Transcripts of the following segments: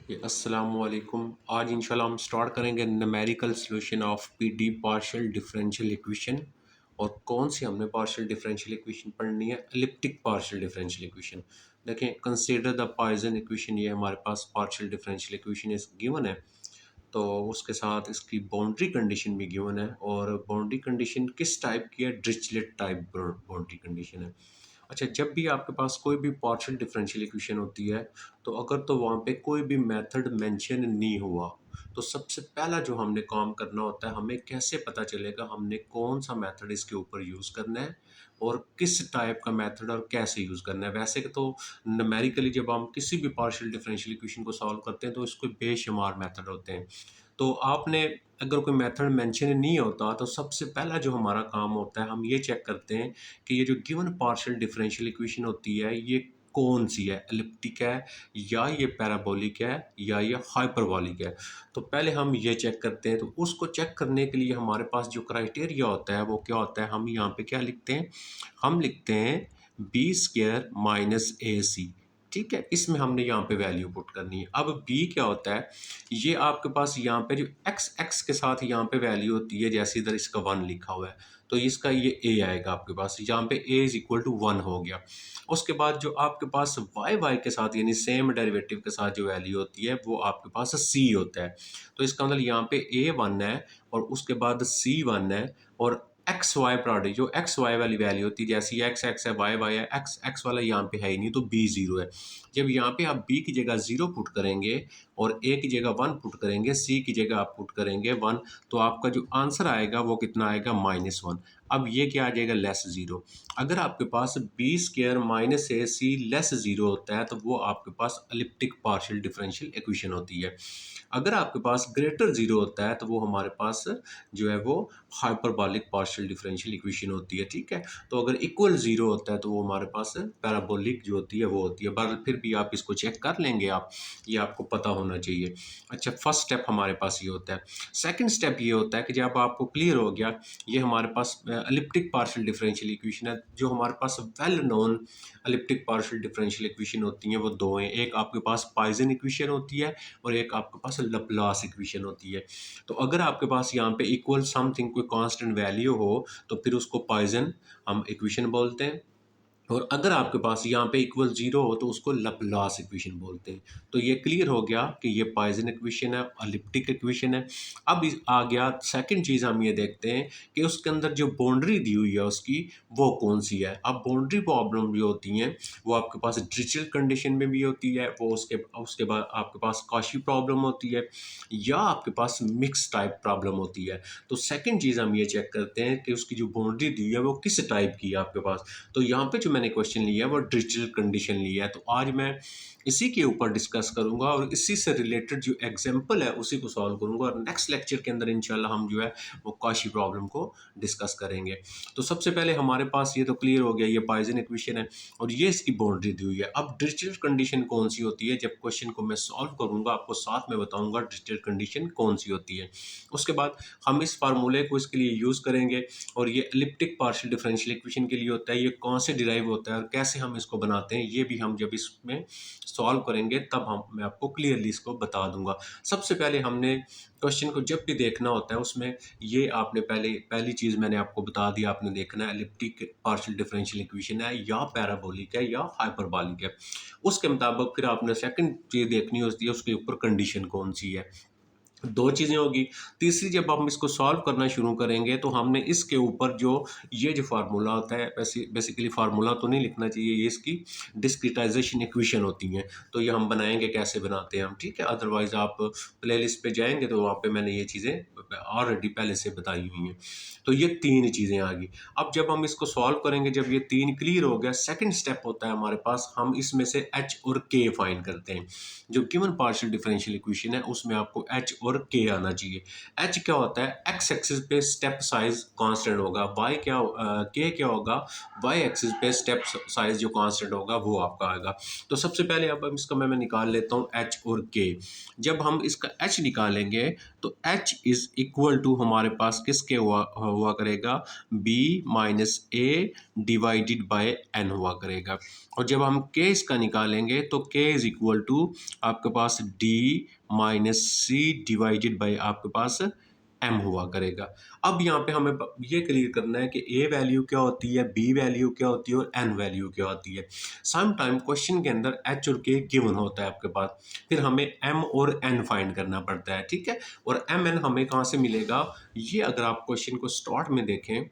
अस्सलामुअलैकुम। आज इंशाल्लाह हम स्टार्ट करेंगे numerical solution of PD partial differential equation. और कौन सी हमने पार्शियल डिफरेंशियल इक्वेशन पढ़नी है? Elliptic partial differential equation. देखें, कंसीडर द पॉइसन इक्वेशन। ये हमारे पास पार्शियल डिफरेंशियल इक्वेशन इस गिवन है, तो उसके साथ इसकी बाउंड्री कंडीशन भी गिवन है। और बाउंड्री कंडीशन किस टाइप की है? डिरिचलेट टाइप बाउंड्री कंडीशन है। अच्छा, जब भी आपके पास कोई भी पार्शियल डिफरेंशियल इक्वेशन होती है, तो अगर तो वहाँ पे कोई भी मेथड मेंशन नहीं हुआ, तो सबसे पहला जो हमने काम करना होता है, हमें कैसे पता चलेगा हमने कौन सा मेथड इसके ऊपर यूज़ करना है और किस टाइप का मेथड और कैसे यूज़ करना है। वैसे तो न्यूमेरिकली जब हम किसी भी पार्शियल डिफरेंशियल इक्वेशन को सॉल्व करते हैं, तो इसको बेशुमार मेथड होते हैं। तो आपने अगर कोई मेथड मेंशन नहीं होता, तो सबसे पहला जो हमारा काम होता है, हम ये चेक करते हैं कि ये जो गिवन पार्शियल डिफरेंशियल इक्वेशन होती है, ये कौन सी है? एलिप्टिक है, या ये पैराबोलिक है, या ये हाइपरबोलिक है। तो पहले हम ये चेक करते हैं। तो उसको चेक करने के लिए हमारे पास जो क्राइटेरिया होता है वो क्या होता है? हम यहाँ पे क्या लिखते हैं? हम लिखते हैं बी स्क्वायर माइनस ए सी। ठीक है, इसमें हमने यहाँ पे वैल्यू पुट करनी है। अब बी क्या होता है? ये आपके पास यहाँ पे जो एक्स एक्स के साथ यहाँ पे वैल्यू होती है, जैसे इधर इसका 1 लिखा हुआ है, तो इसका ये ए आएगा आपके पास। यहाँ पे ए इज इक्वल टू 1 हो गया। उसके बाद जो आपके पास वाई वाई के साथ यानी सेम डेरिवेटिव के साथ जो वैल्यू होती है, वो आपके पास सी होता है। तो इसका मतलब यहाँ पे ए 1 है और उसके बाद सी 1 है, और एक्स वाई प्रोडक्ट जो एक्स वाई वाली वैल्यू होती है, जैसे एक्स एक्स है, वाई वाई है, एक्स एक्स वाला यहाँ पे है ही नहीं, तो बी ज़ीरो है। जब यहाँ पे आप बी की जगह ज़ीरो पुट करेंगे और ए की जगह 1 पुट करेंगे, सी की जगह आप पुट करेंगे 1, तो आपका जो आंसर आएगा वो कितना आएगा? -1। अब ये क्या आ जाएगा? Less zero. अगर आपके पास बी स्क्वायर माइनस ए सी लेस ज़ीरो होता है, तो वो आपके पास एलिप्टिक पार्शियल डिफरेंशियल इक्वेशन होती है। अगर आपके पास ग्रेटर ज़ीरो होता है, तो वो हमारे पास जो है वो हाइपरबॉलिक पार्शियल डिफरेंशियल इक्वेशन होती है। ठीक है, तो अगर इक्वल ज़ीरो होता है, तो वो हमारे पास पैराबोलिक जो होती है वो होती है। पर फिर भी आप इसको चेक कर लेंगे, आप ये आपको पता होना चाहिए। अच्छा, फर्स्ट स्टेप हमारे पास ये होता है। सेकंड स्टेप ये होता है कि जब आपको क्लियर हो गया ये हमारे पास एलिप्टिक पार्शियल डिफरेंशियल इक्वेशन है, जो हमारे पास well known elliptic partial differential equation होती हैं वो दो हैं। एक आपके पास पॉइसन इक्वेशन होती है और एक आपके पास लैप्लास इक्वेशन होती है। तो अगर आपके पास यहाँ पे इक्वल समथिंग कोई कांस्टेंट वैल्यू हो, तो फिर उसको पॉइसन हम इक्वेशन बोलते हैं। और अगर आपके पास यहाँ पे इक्वल जीरो हो, तो उसको लैप्लास इक्वेशन बोलते हैं। तो ये क्लियर हो गया कि ये पॉइसन इक्वेशन है, एलिप्टिक इक्वेशन है। अब आ गया सेकंड चीज़, हम ये देखते हैं कि उसके अंदर जो बाउंड्री दी हुई है उसकी, वो कौन सी है। अब बाउंड्री प्रॉब्लम जो होती हैं वो आपके पास डिरिचलेट कंडीशन में भी होती है, वो उसके उसके बाद आपके पास कॉची प्रॉब्लम होती है, या आपके पास मिक्स टाइप प्रॉब्लम होती है। तो सेकंड चीज़ हम ये चेक करते हैं कि उसकी जो बाउंड्री दी है वो किस टाइप की है आपके पास। तो यहाँ पे जो मैंने क्वेश्चन लिया है वो डिरिचलेट कंडीशन लिया है। तो आज मैं इसी के ऊपर डिस्कस करूंगा और इसी से रिलेटेड जो एग्जांपल है उसी को सॉल्व करूंगा, और नेक्स्ट लेक्चर के अंदर इंशाल्लाह हम जो है वो कॉची प्रॉब्लम को डिस्कस करेंगे। तो सबसे पहले हमारे पास ये तो क्लियर हो गया, ये पॉइसन इक्वेशन है और ये इसकी बाउंड्री दी हुई है। अब डिरिचलेट कंडीशन कौन सी होती है? जब क्वेश्चन को मैं सॉल्व करूंगा आपको साथ में बताऊंगा डिरिचलेट कंडीशन कौन सी होती है। उसके बाद हम इस फार्मूले को इसके लिए यूज़ करेंगे, और ये एलिप्टिक पार्शियल डिफरेंशियल इक्वेशन के लिए होता है, ये कौन से डिराइव होता है और कैसे हम इसको बनाते हैं, ये भी हम जब इसमें सॉल्व करेंगे तब मैं आपको क्लियरली इसको बता दूंगा। सबसे पहले हमने क्वेश्चन को जब भी देखना होता है उसमें ये आपने पहली चीज़ मैंने आपको बता दी, आपने देखना है एलिप्टिक पार्शियल डिफरेंशियल इक्वेशन है या पैराबोलिक है या हाइपरबोलिक है। उसके मुताबिक फिर आपने सेकंड चीज़ देखनी होती है, उसके ऊपर कंडीशन कौन सी है। दो चीज़ें होगी। तीसरी, जब हम इसको सॉल्व करना शुरू करेंगे तो हमने इसके ऊपर जो ये जो फार्मूला होता है, बेसिकली फार्मूला तो नहीं लिखना चाहिए, ये इसकी डिस्क्रिटाइजेशन इक्वेशन होती हैं। तो ये हम बनाएंगे, कैसे बनाते हैं हम, ठीक है। अदरवाइज़ आप प्लेलिस्ट पे जाएंगे तो वहाँ पे मैंने ये चीज़ें ऑलरेडी पहले से बताई हुई हैं। तो ये तीन चीज़ें आ गई। अब जब हम इसको सॉल्व करेंगे, जब ये तीन क्लियर हो गया, सेकंड स्टेप होता है हमारे पास, हम इसमें से एच और के फाइंड करते हैं। जो गिवन पार्शियल डिफरेंशियल इक्वेशन है उसमें आपको एच और के आना चाहिए। एच क्या होता है, एक्स एक्सिस पे स्टेप साइज कांस्टेंट होगा, वाई क्या के क्या होगा, वाई एक्सिस पे स्टेप साइज जो कांस्टेंट होगा वो आपका आएगा। तो सबसे पहले अब हम इसका मैं निकाल लेता हूँ एच और के। जब हम इसका एच निकालेंगे तो एच इज इक्वल टू हमारे पास किसके हुआ करेगा, B minus A divided by N हुआ करेगा। और जब हम के इसका निकालेंगे तो के इज इक्वल टू आपके पास D minus C divided by आपके पास एम हुआ करेगा। अब यहाँ पे हमें ये क्लियर करना है कि ए वैल्यू क्या होती है, बी वैल्यू क्या होती है और एन वैल्यू क्या होती है। सम टाइम क्वेश्चन के अंदर एच और के गिवन होता है आपके पास, फिर हमें एम और एन फाइंड करना पड़ता है, ठीक है। और एम एन हमें कहाँ से मिलेगा, ये अगर आप क्वेश्चन को स्टार्ट में देखें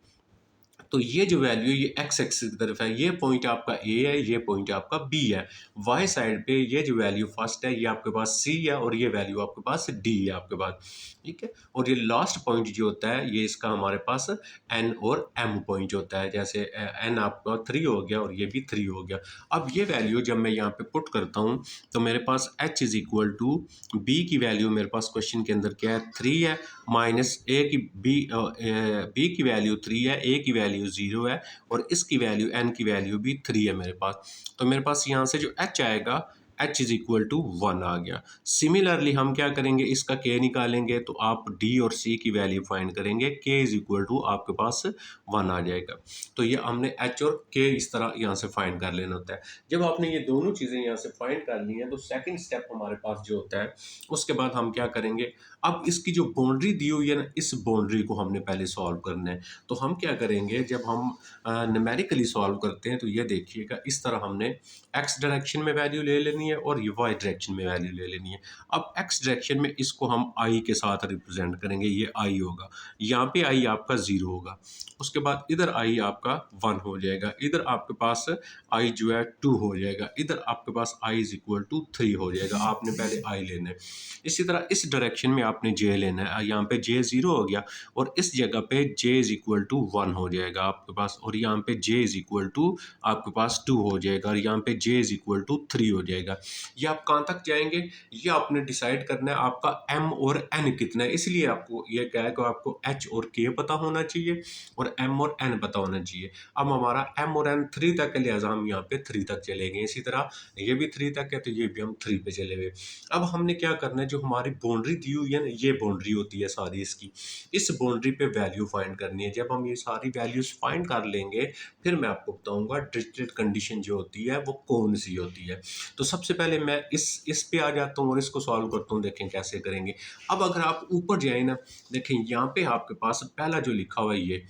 तो ये जो वैल्यू ये एक्स एक्सिस की तरफ है, ये पॉइंट आपका ए है, ये पॉइंट आपका बी है। वाई साइड पे ये जो वैल्यू फर्स्ट है ये आपके पास सी है और ये वैल्यू आपके पास डी है आपके पास, ठीक है। और ये लास्ट पॉइंट जो होता है ये इसका हमारे पास एन और एम पॉइंट होता है, जैसे एन आपका 3 हो गया और ये भी 3 हो गया। अब ये वैल्यू जब मैं यहाँ पे पुट करता हूँ तो मेरे पास H is equal to B की वैल्यू मेरे पास क्वेश्चन के अंदर क्या है 3 है, माइनस ए की बी की वैल्यू 3 है, ए की वैल्यू 0 है और इसकी वैल्यू एन की वैल्यू भी 3 है मेरे पास। तो मेरे पास यहाँ से जो एच आएगा एच इज इक्वल टू 1 आ गया। सिमिलरली हम क्या करेंगे, इसका के निकालेंगे तो आप डी और सी की वैल्यू फाइंड करेंगे, के इज इक्वल टू आपके पास 1 आ जाएगा। तो ये हमने एच और के इस तरह यहाँ से फाइंड कर लेना होता है। जब आपने ये दोनों चीज़ें यहाँ से फाइंड कर ली हैं तो सेकंड स्टेप हमारे पास जो होता है उसके बाद हम क्या करेंगे, अब इसकी जो बाउंड्री दी हुई है ना, इस बाउंड्री को हमने पहले सॉल्व करना है। तो हम क्या करेंगे, जब हम न्यूमेरिकली सॉल्व करते हैं तो ये देखिएगा इस तरह हमने एक्स डायरेक्शन में वैल्यू ले लेनी है और ये वाई डायरेक्शन में वैल्यू ले लेनी है। अब एक्स डायरेक्शन में इसको हम आई के साथ रिप्रेजेंट करेंगे, ये आई होगा, यहाँ पे आई आपका 0 होगा, उसके बाद इधर आई आपका 1 हो जाएगा, इधर आपके पास आई जो है 2 हो जाएगा, इधर आपके पास आई इज इक्वल टू 3 हो जाएगा। आपने पहले आई लेना है। इसी तरह इस डायरेक्शन में आपने जे लेना है, यहाँ पे जे 0 हो गया और इस जगह पे जे इज इक्वल टू 1 हो जाएगा आपके पास, और यहाँ पे जे इज इक्वल टू आपके पास 2 हो जाएगा और यहाँ पे जे इज इक्वल टू 3 हो जाएगा। ये आप कहाँ तक जाएंगे ये आपने डिसाइड करना है, आपका एम और एन कितना है, इसलिए आपको ये क्या है कि आपको एच और के पता होना चाहिए और एम और एन पता होना चाहिए। अब हमारा एम और एन 3 तक है, लिहाजा हम यहाँ पे 3 तक चलेंगे। इसी तरह ये भी 3 तक है तो ये भी हम 3 पे चले गए। अब हमने क्या करना है, जो हमारी बाउंड्री दी हुई है ना, ये बाउंड्री होती है सारी इसकी, इस बाउंड्री पे वैल्यू फाइंड करनी है। जब हम ये सारी वैल्यूज फाइंड कर लेंगे फिर मैं आपको बताऊंगा डिरिचलेट कंडीशन जो होती है वो कौन सी होती है। तो सबसे पहले मैं इस पे आ जाता हूँ और इसको सॉल्व करता हूँ, देखें कैसे करेंगे। अब अगर आप ऊपर जाए ना, देखें यहाँ पे आपके पास पहला जो लिखा हुआ है ये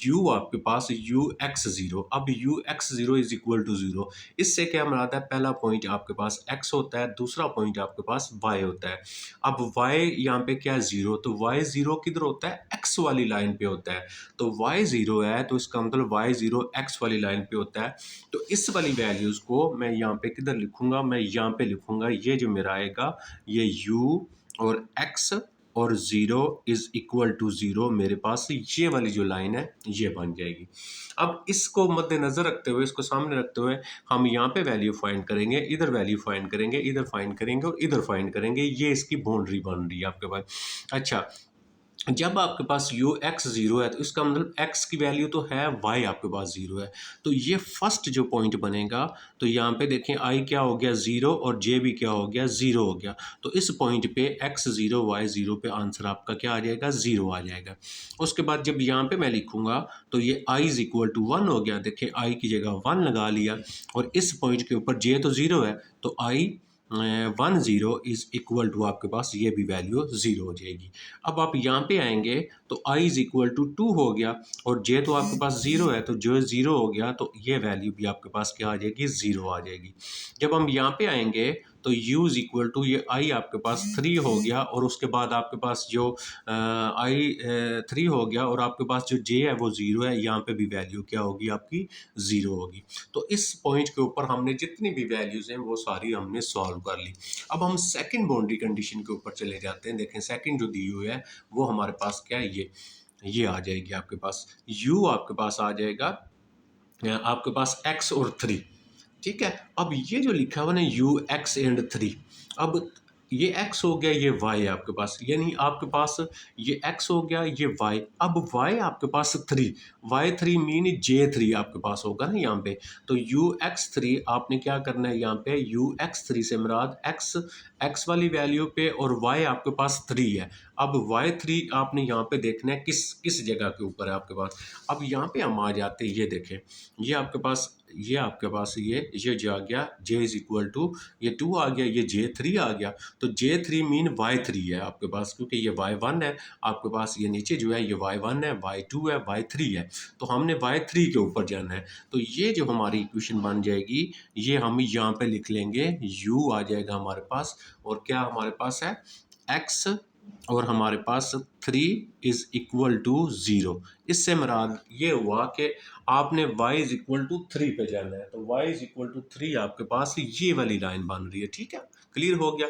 u आपके पास u x 0, अब u x 0 is equal to 0, इससे क्या मराता है, पहला पॉइंट आपके पास x होता है, दूसरा पॉइंट आपके पास y होता है। अब y यहाँ पे क्या है 0, तो y 0 किधर होता है, x वाली लाइन पे होता है, तो y 0 है तो इसका मतलब y 0 x वाली लाइन पे होता है। तो इस वाली वैल्यूज को मैं यहाँ पे किधर लिखूंगा, मैं यहाँ पे लिखूंगा, ये जो मेरा आएगा ये u और x और 0 इज इक्वल टू 0, मेरे पास ये वाली जो लाइन है ये बन जाएगी। अब इसको मद्देनजर रखते हुए, इसको सामने रखते हुए हम यहाँ पे वैल्यू फाइंड करेंगे, इधर वैल्यू फाइंड करेंगे, इधर फाइंड करेंगे और इधर फाइंड करेंगे, ये इसकी बाउंड्री बन रही है आपके पास। अच्छा, जब आपके पास u x 0 है तो इसका मतलब x की वैल्यू तो है, y आपके पास 0 है, तो ये फर्स्ट जो पॉइंट बनेगा, तो यहाँ पे देखें i क्या हो गया 0 और j भी क्या हो गया 0 हो गया, तो इस पॉइंट पे x 0 y 0 पे आंसर आपका क्या आ जाएगा 0 आ जाएगा। उसके बाद जब यहाँ पे मैं लिखूंगा तो ये i इज इक्वल टू 1 हो गया, देखें i की जगह 1 लगा लिया और इस पॉइंट के ऊपर j तो 0 है तो i 1 0 इज इक्वल टू आपके पास ये भी वैल्यू 0 हो जाएगी। अब आप यहाँ पे आएंगे तो i इज इक्वल टू 2 हो गया और j तो आपके पास 0 है, तो जो 0 हो गया तो ये वैल्यू भी आपके पास क्या आ जाएगी 0 आ जाएगी। जब हम यहाँ पे आएंगे तो u इज इक्वल टू ये i आपके पास 3 हो गया और उसके बाद आपके पास जो i 3 हो गया और आपके पास जो j है वो 0 है, यहाँ पे भी वैल्यू क्या होगी आपकी 0 होगी। तो इस पॉइंट के ऊपर हमने जितनी भी वैल्यूज हैं वो सारी हमने सॉल्व कर ली। अब हम सेकंड बाउंड्री कंडीशन के ऊपर चले जाते हैं। देखें सेकंड जो दी हुई है वो हमारे पास क्या है, ये आ जाएगी आपके पास, u आपके पास आ जाएगा आपके पास x और 3, ठीक है। अब ये जो लिखा हुआ ना u x एंड 3, अब ये x हो गया, ये y है आपके पास, यानी आपके पास ये x हो गया, ये y। अब y आपके पास 3, y3 मीन j3 आपके पास होगा ना यहाँ पे। तो ux3 आपने क्या करना है यहाँ पे, ux3 से मुराद x वाली वैल्यू पे और y आपके पास 3 है। अब y3 आपने यहाँ पे देखना है किस किस जगह के ऊपर है आपके पास। अब यहाँ पे हम आ जाते हैं, ये देखें, ये आपके पास, ये आपके पास ये जो आ गया j इज इक्वल टू, ये 2 आ गया, ये j3 आ गया। तो J3 मीन Y3 है आपके पास, क्योंकि ये Y1 है आपके पास, ये नीचे जो है ये Y1 है, Y2 है, Y3 है। तो हमने Y3 के ऊपर जाना है। तो ये जो हमारी इक्वेशन बन जाएगी, ये हम यहाँ पे लिख लेंगे, U आ जाएगा हमारे पास, और क्या हमारे पास है X, और हमारे पास 3 इज इक्वल टू 0। इससे मुराद ये हुआ कि आपने y इज इक्वल टू 3 पे जाना है। तो y इज इक्वल टू 3 आपके पास ये वाली लाइन बन रही है, ठीक है, क्लियर हो गया।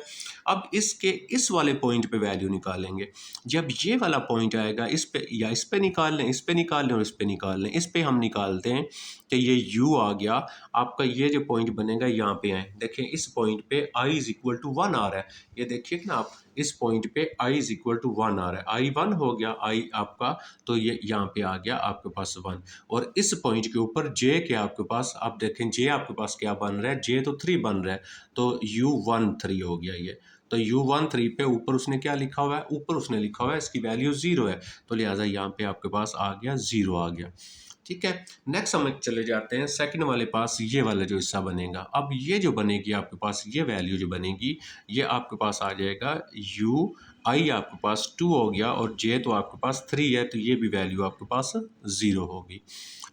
अब इसके इस वाले पॉइंट पे वैल्यू निकालेंगे। जब ये वाला पॉइंट आएगा, इस पे या इस पे निकाल लें, इस पे निकाल लें और इस पे निकाल लें। इस पे हम निकालते हैं कि ये u आ गया आपका, ये जो पॉइंट बनेगा यहाँ पे आए, देखें इस पॉइंट पे i इज इक्वल टू 1 आ रहा है। ये देखिए ना आप, इस पॉइंट पे i इज इक्वल टू 1 आ रहा है, i 1 हो गया i आपका, तो ये यहाँ पे आ गया आपके पास 1। और इस पॉइंट के ऊपर j के आपके पास, आप देखें j आपके पास क्या बन रहा है, j तो 3 बन रहा है, तो u13 हो गया ये। तो u13 पे ऊपर उसने क्या लिखा हुआ है, ऊपर उसने लिखा हुआ है इसकी वैल्यू 0 है, तो लिहाजा यहाँ पे आपके पास आ गया 0 आ गया, ठीक है। नेक्स्ट हम चले जाते हैं सेकंड वाले पास, ये वाला जो हिस्सा बनेगा। अब ये जो बनेगी आपके पास, ये वैल्यू जो बनेगी, ये आपके पास आ जाएगा u i आपके पास 2 हो गया, और j तो आपके पास 3 है, तो ये भी वैल्यू आपके पास 0 होगी।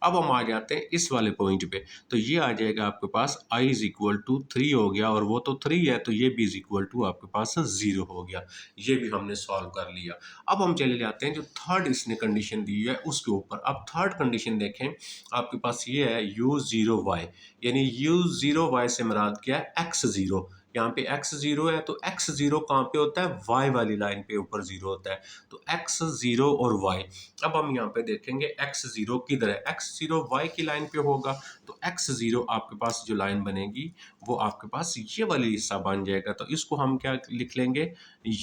अब हम आ जाते हैं इस वाले पॉइंट पे, तो ये आ जाएगा आपके पास i इज इक्वल टू 3 हो गया, और वो तो 3 है, तो ये भी इज इक्वल टू आपके पास 0 हो गया। ये भी हमने सॉल्व कर लिया। अब हम चले जाते हैं जो थर्ड इसने कंडीशन दी है उसके ऊपर। अब थर्ड कंडीशन देखें, आपके पास ये है u0y, यानी u0y से मुराद क्या है, x0। यहाँ पे x0 है, तो x0 कहाँ पे होता है, y वाली लाइन पे ऊपर 0 होता है, तो x0 और y। अब हम यहाँ पे देखेंगे x0 किधर है, x0 y की लाइन पे होगा, तो x0 आपके पास जो लाइन बनेगी वो आपके पास ये वाली हिस्सा बन जाएगा। तो इसको हम क्या लिख लेंगे,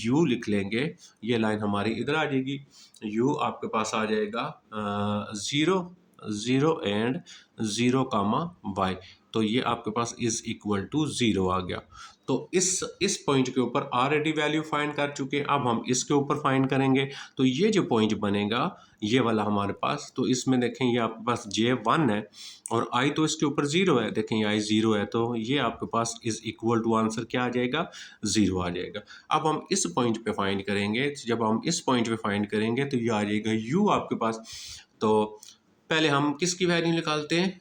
u लिख लेंगे, ये लाइन हमारी इधर आ जाएगी, u आपके पास आ जाएगा 0 0 एंड 0 कामा y। तो ये आपके पास इज इक्वल टू 0 आ गया। तो इस पॉइंट के ऊपर ऑलरेडी वैल्यू फाइंड कर चुके हैं, अब हम इसके ऊपर फाइंड करेंगे। तो ये जो पॉइंट बनेगा ये वाला हमारे पास, तो इसमें देखें ये आपके पास j1 है, और i तो इसके ऊपर 0 है, देखें ये i 0 है, तो ये आपके पास इज इक्वल टू आंसर क्या आ जाएगा, 0 आ जाएगा। अब हम इस पॉइंट पे फाइंड करेंगे, जब हम इस पॉइंट पे फाइंड करेंगे तो ये आ जाएगा u आपके पास। तो पहले हम किसकी वैल्यू निकालते हैं,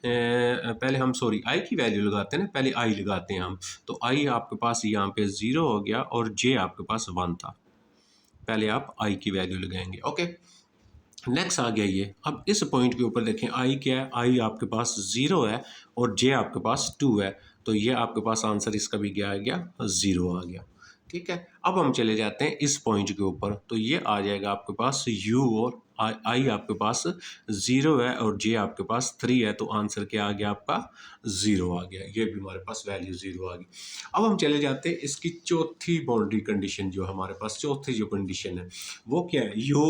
पहले हम सॉरी आई की वैल्यू लगाते हैं ना, पहले आई लगाते हैं हम। तो आई आपके पास यहाँ पे 0 हो गया, और जे आपके पास 1 था। पहले आप आई की वैल्यू लगाएंगे, ओके। नेक्स्ट आ गया ये। अब इस पॉइंट के ऊपर देखें आई क्या है, आई आपके पास 0 है, और जे आपके पास 2 है, तो ये आपके पास आंसर इसका भी क्या आ गया, 0 आ गया, ठीक है। अब हम चले जाते हैं इस पॉइंट के ऊपर, तो ये आ जाएगा आपके पास u, और आई आपके पास 0 है, और जे आपके पास 3 है, तो आंसर क्या आ गया आपका, 0 आ गया। ये भी हमारे पास वैल्यू 0 आ गई। अब हम चले जाते हैं इसकी चौथी बाउंड्री कंडीशन, जो हमारे पास चौथी जो कंडीशन है वो क्या है, u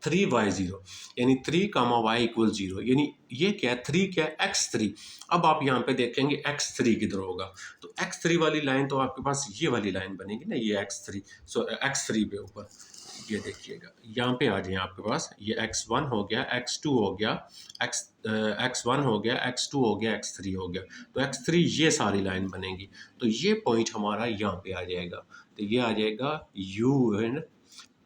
3y0, यानी 3 कामा वाई इक्वल 0, यानी ये क्या है, 3 क्या है, x3। अब आप यहाँ पे देखेंगे x3 किधर होगा, तो x3 वाली लाइन तो आपके पास ये वाली लाइन बनेगी ना, ये x3, सो x3 पे ऊपर ये देखिएगा, यहाँ पे आ जाए आपके पास, ये x1 हो गया, x2 हो गया, x1 हो गया, x2 हो गया, x3 हो गया, तो x3 ये सारी लाइन बनेगी। तो ये पॉइंट हमारा यहाँ पे आ जाएगा, तो ये आ जाएगा u and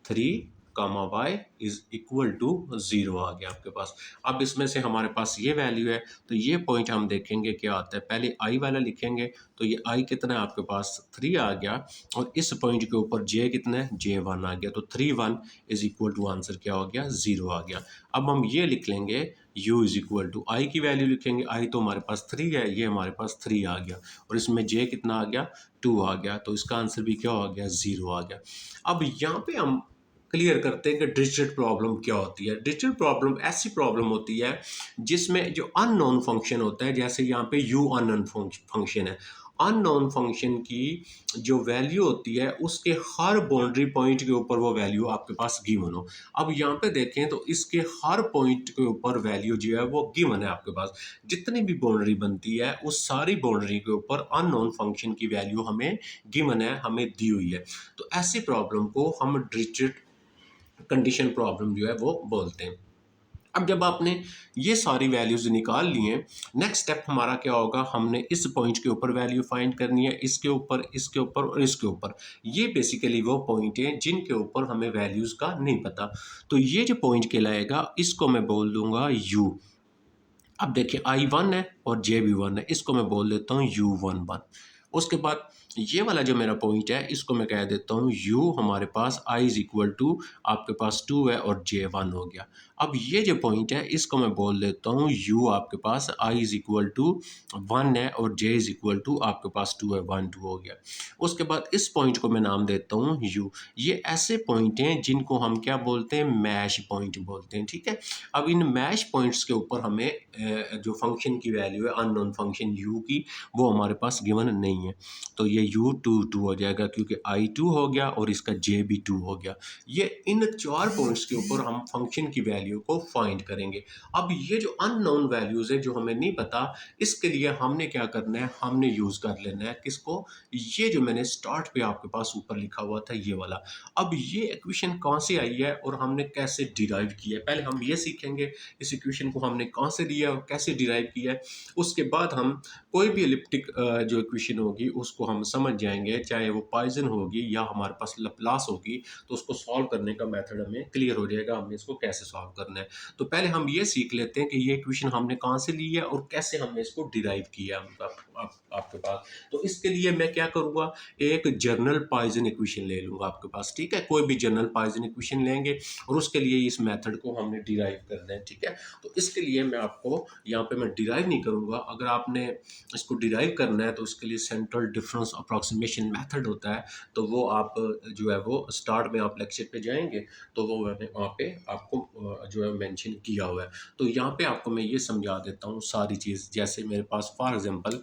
3 comma y is equal to 0 आ गया आपके पास। अब इसमें से हमारे पास ये वैल्यू है, तो ये पॉइंट हम देखेंगे क्या आता है, पहले आई वाला लिखेंगे, तो ये आई कितना है आपके पास, 3 आ गया, और इस पॉइंट के ऊपर जे कितना है, j1 आ गया, तो 3 1 इज इक्वल टू आंसर क्या हो गया, 0 आ गया। अब हम ये लिख लेंगे u is equal to i की वैल्यू लिखेंगे, आई तो हमारे पास 3 है, ये हमारे पास 3 आ गया, और इसमें j कितना आ गया, 2 आ गया, तो इसका आंसर भी क्या हो गया, 0 आ गया। अब यहाँ पे हम क्लियर करते हैं कि डिजिटल प्रॉब्लम क्या होती है। डिजिटल प्रॉब्लम ऐसी प्रॉब्लम होती है जिसमें जो अननोन फंक्शन होता है, जैसे यहाँ पे यू अननोन फंक्शन है, अननोन फंक्शन की जो वैल्यू होती है उसके हर बाउंड्री पॉइंट के ऊपर वो वैल्यू आपके पास गिवन हो। अब यहाँ पे देखें तो इसके हर पॉइंट के ऊपर वैल्यू जो है वो गिवन है आपके पास। जितनी भी बाउंड्री बनती है उस सारी बाउंड्री के ऊपर अननोन फंक्शन की वैल्यू हमें गिवन है, हमें दी हुई है। तो ऐसी प्रॉब्लम को हम डिरिचलेट कंडीशन प्रॉब्लम जो है वो बोलते हैं। अब जब आपने ये सारी वैल्यूज निकाल ली हैं, नेक्स्ट स्टेप हमारा क्या होगा, हमने इस पॉइंट के ऊपर वैल्यू फाइंड करनी है, इसके ऊपर, इसके ऊपर और इसके ऊपर। ये बेसिकली वो पॉइंट हैं जिनके ऊपर हमें वैल्यूज का नहीं पता। तो ये जो पॉइंट कहलाएगा इसको मैं बोल दूंगा यू। अब देखिए I1 है और जे भी 1 है, इसको मैं बोल देता हूँ U11। उसके बाद ये वाला जो मेरा पॉइंट है इसको मैं कह देता हूँ U, हमारे पास I इज इक्वल टू आपके पास 2 है और J 1 हो गया। अब ये जो पॉइंट है इसको मैं बोल देता हूँ U, आपके पास I इज इक्वल टू 1 है और J इज इक्वल टू आपके पास 2 है, 1 2 हो गया। उसके बाद इस पॉइंट को मैं नाम देता हूँ U। ये ऐसे पॉइंट हैं जिनको हम क्या बोलते हैं, मैश पॉइंट बोलते हैं, ठीक है। अब इन मैश पॉइंट्स के ऊपर हमें जो फंक्शन की वैल्यू है अननोन फंक्शन u की, वो हमारे पास गिवन नहीं है। तो ये u2 हो जाएगा क्योंकि I2 हो गया और इसका j भी 2 हो गया। ये इन 4 पॉइंट्स के ऊपर हम फंक्शन की वैल्यू को फाइंड करेंगे। अब ये जो अननोन वैल्यूज है जो हमें नहीं पता, इसके लिए हमने क्या करना है, हमने यूज कर लेना है किसको, ये जो मैंने स्टार्ट पे आपके पास ऊपर लिखा हुआ था ये वाला। अब ये इक्वेशन कहाँ से आई है और हमने कैसे डिराइव किया है, पहले हम ये सीखेंगे इस इक्वेशन को हमने कहाँ से लिया और कैसे डिराइव किया है। उसके बाद हम कोई भी एलिप्टिक जो इक्वेशन होगी उसको हम समझ जाएंगे, चाहे वो पॉइसन होगी या हमारे पास लैप्लास होगी, तो उसको सॉल्व करने का मेथड हमें क्लियर हो जाएगा, हमें इसको कैसे सॉल्व करना है। तो पहले हम ये सीख लेते हैं कि ये इक्वेशन हमने कहाँ से ली है और कैसे हमने इसको डिराइव किया आपके पास। तो इसके लिए मैं क्या करूँगा, एक जर्नल पॉइसन इक्वेशन ले लूँगा आपके पास, ठीक है। कोई भी जर्नल पॉइसन इक्वेशन लेंगे और उसके लिए इस मेथड को हमने डिराइव करना है, ठीक है। तो इसके लिए मैं आपको यहाँ पे मैं डिराइव नहीं करूँगा, अगर आपने इसको डिराइव करना है तो उसके लिए सेंट्रल डिफरेंस अप्रॉक्सीमेशन मेथड होता है। तो वो आप जो है वो स्टार्ट में आप लेक्चर पे जाएंगे तो वो मैंने वहाँ पे आपको जो है मेंशन किया हुआ है। तो यहाँ पे आपको मैं ये समझा देता हूँ सारी चीज़। जैसे मेरे पास फॉर एग्जांपल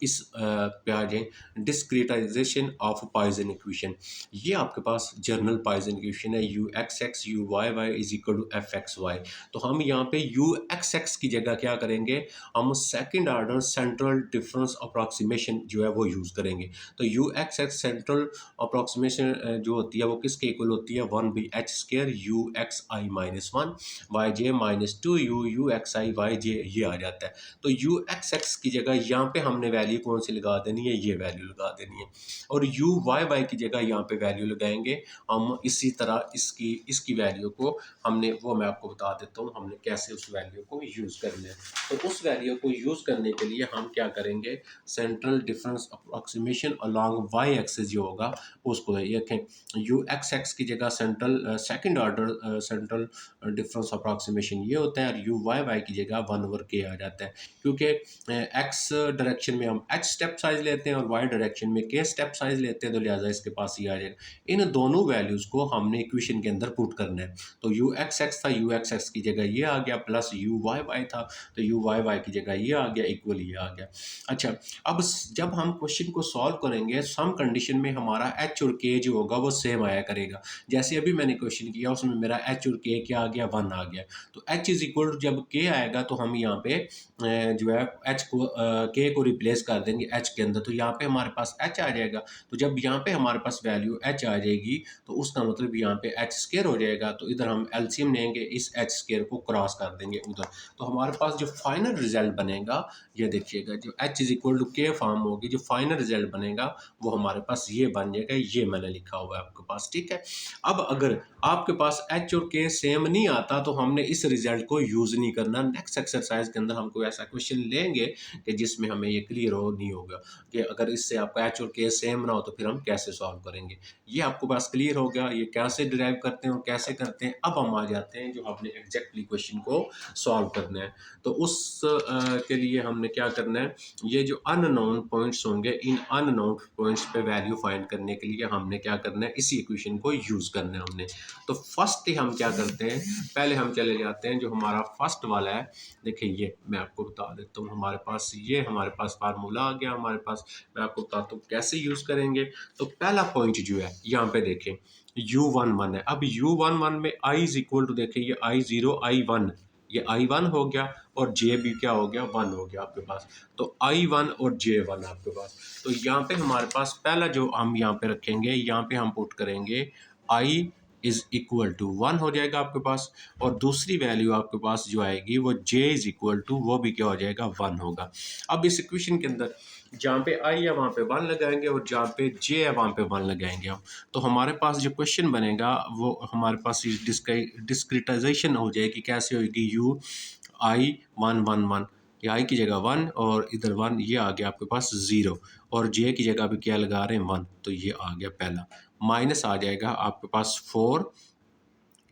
इस पे आ जाए डिस्क्रिटाइजेशन ऑफ पॉइसन इक्वेशन। ये आपके पास जर्नल पॉइसन इक्वेशन है, u x x u y y is equal to f x y. तो हम यहाँ पे यू एक्स एक्स की जगह क्या करेंगे, हम second order central difference approximation जो है वो यूज़ करेंगे। तो u x x central approximation जो होती है वो किसके इक्वल होती है, 1/h² u x i minus 1 y j minus 2 u x i y j, ये आ जाता है। तो यू एक्स एक्स की जगह यहाँ पे हमने वैल्यू कौन सी लगा देनी है, ये वैल्यू लगा देनी है। और यू वाई वाई की जगह यहाँ पे वैल्यू लगाएंगे हम इसी तरह इसकी वैल्यू को हमने, वो मैं आपको बता देता हूँ हमने कैसे उस वैल्यू को यूज़ करना है। तो उस वैल्यू को यूज़ करने के लिए हम क्या करेंगे, central difference approximation along y axis जो होगा उसको देखें। यू एक्स एक्स की जगह central second order central difference approximation ये होता है और यू वाई वाई की जगह 1/k आ जाता है, क्योंकि एक्स डायरेक्शन में हम h स्टेप साइज लेते हैं और y डायरेक्शन में k स्टेप साइज लेते हैं, तो लिहाजा इसके पास ही आ जाएगा। इन दोनों वैल्यूज़ को हमने इक्वेशन के अंदर पुट करना है। तो यू एक्स एक्स था, यू एक्स एक्स की जगह ये आ गया, प्लस यू वाई वाई था तो यू वाई वाई की जगह ये आ गया, इक्वल ये आ गया। अच्छा, अब जब हम क्वेश्चन को सॉल्व करेंगे सम कंडीशन में हमारा h और k जो होगा वो सेम आया करेगा। जैसे अभी मैंने क्वेश्चन किया उसमें मेरा h और k क्या आ गया, 1 आ गया। तो h इज इक्वल जब k आएगा तो हम यहाँ पे जो है h को k को रिप्लेस कर देंगे h के अंदर, तो यहाँ पे हमारे पास h आ जाएगा। तो जब यहाँ पे हमारे पास वैल्यू h आ जाएगी तो उसका मतलब यहाँ पे h स्क्वायर हो जाएगा। तो इधर हम एलसीएम लेंगे, इस h स्क्वायर को क्रॉस कर देंगे उधर, तो हमारे पास जो फाइनल रिजल्ट बनेगा ये देखिएगा, जो h is equal to k form होगी, जो फाइनल रिजल्ट बनेगा वो हमारे पास ये बन जाएगा, ये मैंने लिखा हुआ है आपके पास, ठीक है। अब अगर आपके पास h और k सेम नहीं आता तो हमने इस रिजल्ट को यूज़ नहीं करना। नेक्स्ट एक्सरसाइज के अंदर हमको ऐसा क्वेश्चन लेंगे कि जिसमें हमें ये क्लियर हो नहीं होगा कि अगर इससे आपका h और k सेम ना हो तो फिर हम कैसे सॉल्व करेंगे। ये आपको पास क्लियर हो गया, ये कैसे डिराइव करते हैं और कैसे करते हैं। अब हम आ जाते हैं जो हमने एग्जैक्टली क्वेश्चन को सॉल्व करना है। तो उस के लिए हमने क्या करना है, ये जो अननोन पॉइंट्स होंगे इन अननोन पॉइंट्स पे वैल्यू फाइंड करने के लिए हमने क्या करना है, इसी इक्वेशन को यूज़ करना है हमने। तो फर्स्ट ही हम क्या करते हैं, पहले हम चले जाते हैं जो हमारा फर्स्ट वाला है। देखिए ये मैं आपको बता देता हूँ, हमारे पास ये हमारे पास फार्मूला आ गया हमारे पास। मैं आपको बताता हूँ कैसे यूज़ करेंगे। तो पहला पॉइंट जो है यहाँ पे देखें u11 है। अब u11 में i इज इक्वल टू देखें ये i0 i1, ये i1 हो गया और j भी क्या हो गया 1 हो गया आपके पास। तो i1 और j1 आपके पास। तो यहाँ पे हमारे पास पहला जो हम यहाँ पे रखेंगे, यहाँ पे हम पुट करेंगे i इज इक्वल टू 1 हो जाएगा आपके पास, और दूसरी वैल्यू आपके पास जो आएगी वो j इज इक्वल टू वो भी क्या हो जाएगा 1 होगा। अब इस इक्वेशन के अंदर जहाँ पे i है वहाँ पे 1 लगाएंगे और जहाँ पे j है वहाँ पे 1 लगाएंगे हम। तो हमारे पास जो क्वेश्चन बनेगा वो हमारे पास डिस्क्रिटाइजेशन हो जाएगी। कैसे होगी u i 1 1 1, ये i की जगह 1 और इधर 1, ये आ गया आपके पास 0, और j की जगह पे क्या लगा रहे हैं 1, तो ये आ गया पहला। माइनस आ जाएगा आपके पास 4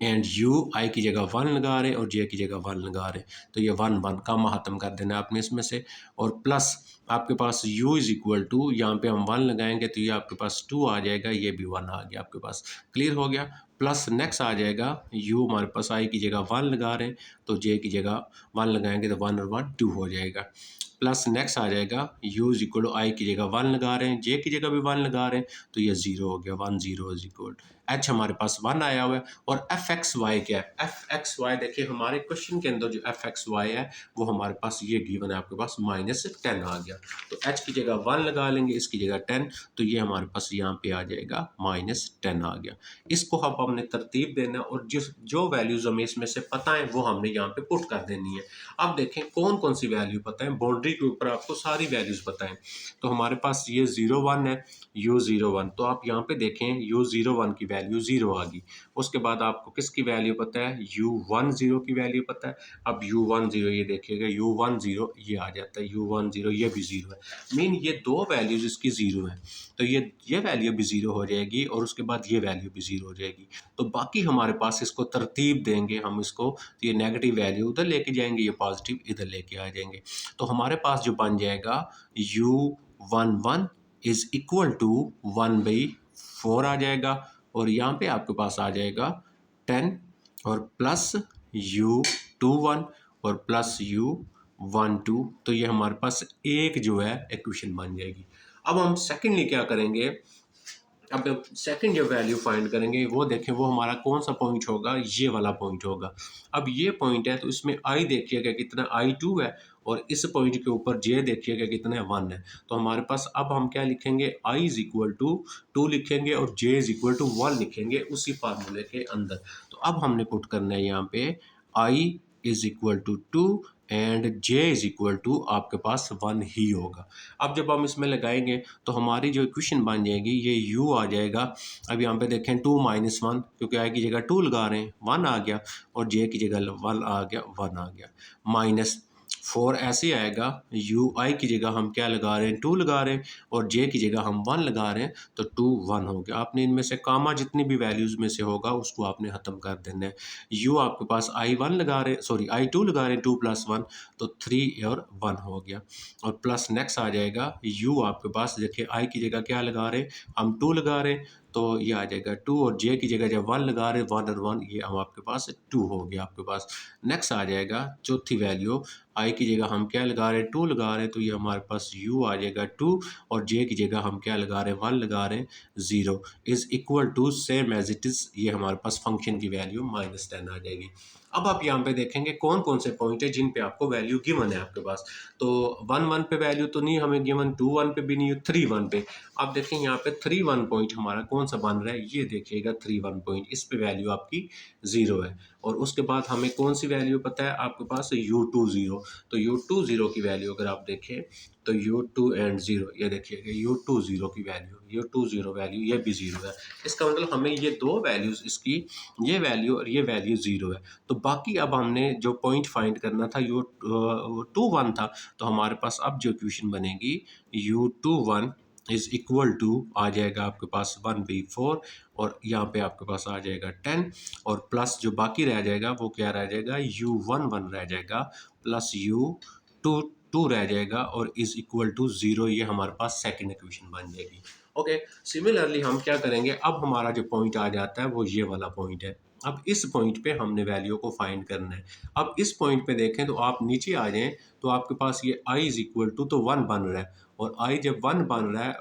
एंड u i की जगह 1 लगा रहे और j की जगह 1 लगा रहे, तो ये 1 1 का ख़त्म कर देना है आपने इसमें से। और प्लस आपके पास u इज इक्वल टू, यहाँ पे हम 1 लगाएंगे तो ये आपके पास 2 आ जाएगा, ये भी 1 आ गया आपके पास। क्लियर हो गया। प्लस नेक्स्ट आ जाएगा u हमारे पास i की जगह 1 लगा रहे हैं तो j की जगह 1 लगाएंगे तो 1 और 1 2 हो जाएगा। प्लस नेक्स्ट आ जाएगा u is equal to i की जगह 1 लगा रहे हैं, j की जगह भी 1 लगा रहे हैं तो ये 0 हो गया, 1 0 इज इक्वल। h हमारे पास 1 आया हुआ है। और एफ एक्स वाई क्या है, एफ एक्स वाई देखिए हमारे क्वेश्चन के अंदर जो एफ एक्स वाई है वो हमारे पास ये गिवन है आपके पास -10 आ गया। तो h की जगह 1 लगा लेंगे, इसकी जगह 10, तो ये हमारे पास यहाँ पे आ जाएगा -10 आ गया। इसको अब हमने तरतीब देना और जो वैल्यूज हमें इसमें से पता है वो हमने यहाँ पे पुट कर देनी है। अब देखें कौन कौन सी वैल्यू पता है, बाउंड्री के ऊपर आपको सारी वैल्यूज पता है। तो हमारे पास ये 0 1 है, u01, तो आप यहाँ पे देखें u01 की वैल्यू 0 आ गई। उसके बाद आपको किसकी वैल्यू पता है, u10 की वैल्यू पता है। अब u10 ये देखिएगा u10 ये आ जाता है, u10 ये भी 0 है, मीन ये दो वैल्यूज इसकी 0 है, तो ये वैल्यू भी 0 हो जाएगी और उसके बाद ये वैल्यू भी 0 हो जाएगी। तो बाकी हमारे पास इसको तरतीब देंगे हम इसको, तो ये नेगेटिव वैल्यू उधर लेके जाएंगे, ये पॉजिटिव इधर लेके आ जाएंगे। तो हमारे पास जो बन जाएगा u11 इज इक्वल टू 1/4 आ जाएगा, और यहाँ पे आपके पास आ जाएगा 10 और प्लस u21 और प्लस u12, तो ये हमारे पास एक जो है इक्वेशन बन जाएगी। अब हम सेकेंडली क्या करेंगे, अब सेकंड जो वैल्यू फाइंड करेंगे वो देखें वो हमारा कौन सा पॉइंट होगा, ये वाला पॉइंट होगा। अब ये पॉइंट है तो इसमें i देखिएगा कितना i2 है, और इस पॉइंट के ऊपर j देखिएगा कितना है 1 है। तो हमारे पास अब हम क्या लिखेंगे, i इज इक्वल टू 2 लिखेंगे और j इज इक्वल टू 1 लिखेंगे उसी फार्मूले के अंदर। तो अब हमने पुट करना है यहाँ पे i is equal to 2 and j is equal to आपके पास 1 ही होगा। अब जब हम इसमें लगाएंगे तो हमारी जो इक्वेशन बन जाएगी ये u आ जाएगा। अब यहाँ पे देखें 2 - 1, क्योंकि i की जगह 2 लगा रहे हैं 1 आ गया, और j की जगह 1 आ गया 1 आ गया, -4 ऐसे आएगा, u i की जगह हम क्या लगा रहे हैं 2 लगा रहे हैं, और j की जगह हम 1 लगा रहे हैं, तो 2 1 हो गया। आपने इनमें से कामा जितनी भी वैल्यूज़ में से होगा उसको आपने ख़त्म कर देना है। u आपके पास i1 लगा रहे हैं, सॉरी i2 लगा रहे हैं, 2 + 1 तो 3 और 1 हो गया। और प्लस नेक्स्ट आ जाएगा u आपके पास देखिए i की जगह क्या लगा रहे हैं हम 2 लगा रहे हैं, तो ये आ जाएगा 2, और j की जगह जब 1 लगा रहे हैं 1 और 1, ये हम आपके पास 2 हो गया आपके पास। नेक्स्ट आ जाएगा चौथी वैल्यू, i की जगह हम क्या लगा रहे हैं 2 लगा रहे हैं, तो ये हमारे पास u आ जाएगा 2, और j की जगह हम क्या लगा रहे हैं 1 लगा रहे हैं 0 is equal to same as it is, ये हमारे पास फंक्शन की वैल्यू -10 आ जाएगी। अब आप यहाँ पे देखेंगे कौन कौन से पॉइंट है जिन पे आपको वैल्यू गिवन है आपके पास। तो 1 1 पे वैल्यू तो नहीं हमें गिवन, 2 1 पे भी नहीं, 3 1 पे। आप देखें यहाँ पे 3 1 पॉइंट हमारा कौन सा बन रहा है, ये देखिएगा 3 1 पॉइंट, इस पे वैल्यू आपकी 0 है। और उसके बाद हमें कौन सी वैल्यू पता है आपके पास, u20, तो u20 की वैल्यू अगर आप देखें तो u2 एंड 0, ये देखिएगा u20 की वैल्यू, u20 वैल्यू ये भी 0 है। इसका मतलब हमें ये दो वैल्यूज़, इसकी ये वैल्यू और ये वैल्यू 0 है। तो बाकी अब हमने जो पॉइंट फाइंड करना था u21 था, तो हमारे पास अब जो इक्वेशन बनेगी u21 इज इक्वल टू आ जाएगा आपके पास 1/4, और यहाँ पे आपके पास आ जाएगा 10, और प्लस जो बाकी रह जाएगा वो क्या रह जाएगा, u11 रह जाएगा, प्लस u22 रह जाएगा, और इज इक्वल टू 0, ये हमारे पास सेकंड इक्वेशन बन जाएगी। ओके, सिमिलरली हम क्या करेंगे, अब हमारा जो पॉइंट आ जाता है वो ये वाला पॉइंट है। अब इस पॉइंट पे हमने वैल्यू को फाइंड करना है। अब इस पॉइंट पे देखें तो आप नीचे आ जाएं तो आपके पास ये i इज इक्वल टू तो 1 बन रहा है, और i जब 1 बन रहा है,